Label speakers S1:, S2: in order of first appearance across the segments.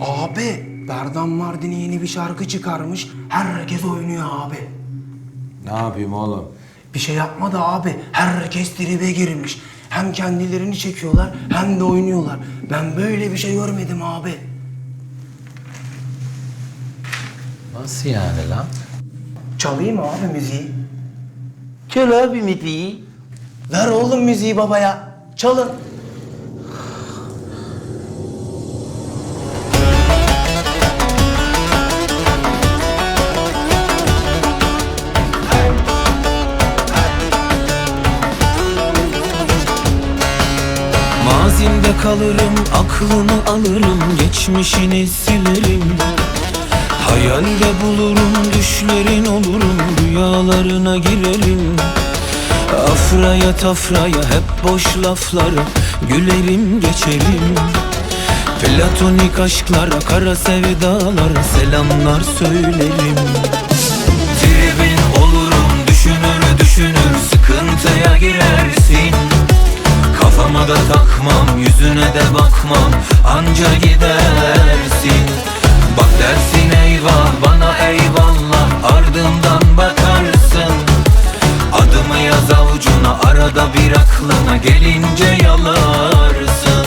S1: Abi, Berdan Mardini yeni bir şarkı çıkarmış. Herkes oynuyor abi.
S2: Ne yapayım oğlum?
S1: Bir şey yapmadı abi. Herkes tribe girmiş. Hem kendilerini çekiyorlar hem de oynuyorlar. Ben böyle bir şey görmedim abi.
S2: Nasıl yani lan?
S1: Çalayım abi müziği.
S3: Çal abi müziği.
S1: Ver oğlum müziği babaya. Çalın.
S4: Mazimde kalırım, aklını alırım, geçmişini silerim. Hayalde bulurum, düşlerin olurum, rüyalarına girerim. Afraya tafraya, hep boş laflara gülerim geçerim. Platonik aşklara, kara sevdalara selamlar söylerim. Tribin olurum, düşünür sıkıntıya girersin. Kafama da takmam, yüzüne de bakmam, anca gidersin. Bak dersin eyvah, bana eyvallah, ardından bakarsın. Adımı yaz avucuna, arada bir aklına gelince yalarsın.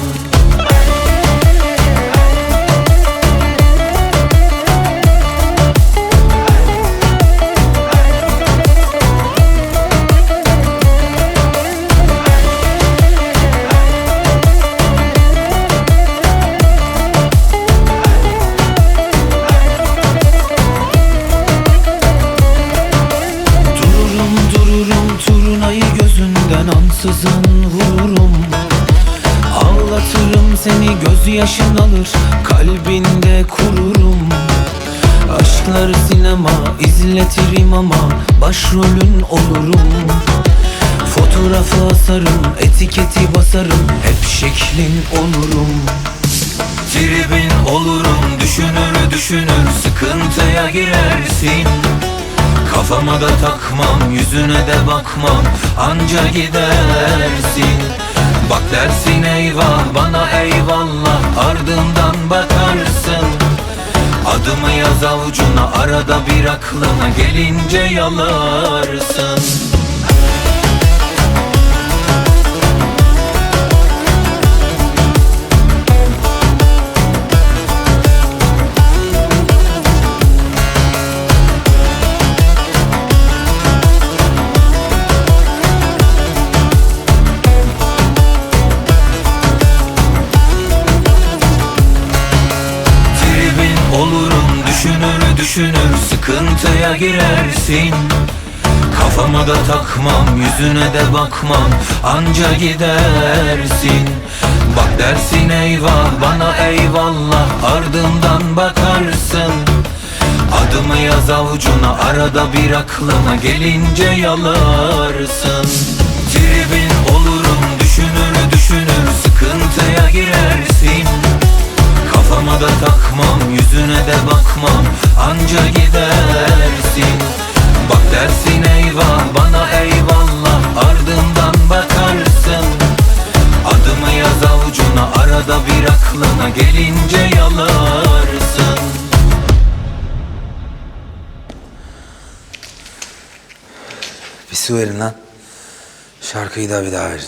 S4: Turnayı gözünden ansızın vururum. Ağlatırım seni, gözyaşın alır, kalbinde kururum. Aşkları sinema izletirim ama başrolün olurum. Fotoğrafı asarım, etiketi basarım, hep şeklin olurum. Tribin olurum, düşünür sıkıntıya girersin. Kafama da takmam, yüzüne de bakmam, anca gidersin. Bak dersin eyvah, bana eyvallah, ardından bakarsın. Adımı yaz avucuna, arada bir aklına gelince yalarsın. Düşünür sıkıntıya girersin. Kafama da takmam, yüzüne de bakmam, anca gidersin. Bak dersin eyvah, bana eyvallah, ardından bakarsın. Adımı yaz avucuna, arada bir aklına gelince yalarsın. Tribin olurum, düşünür sıkıntıya girersin. Kafama da takmam, yüzüne de bakmam, anca gidersin. Bak dersin eyvah, bana eyvallah, ardından bakarsın. Adımı yaz avucuna, arada bir aklına gelince yalarsın.
S2: Bir su verin lan. Şarkıyı da bir daha verin.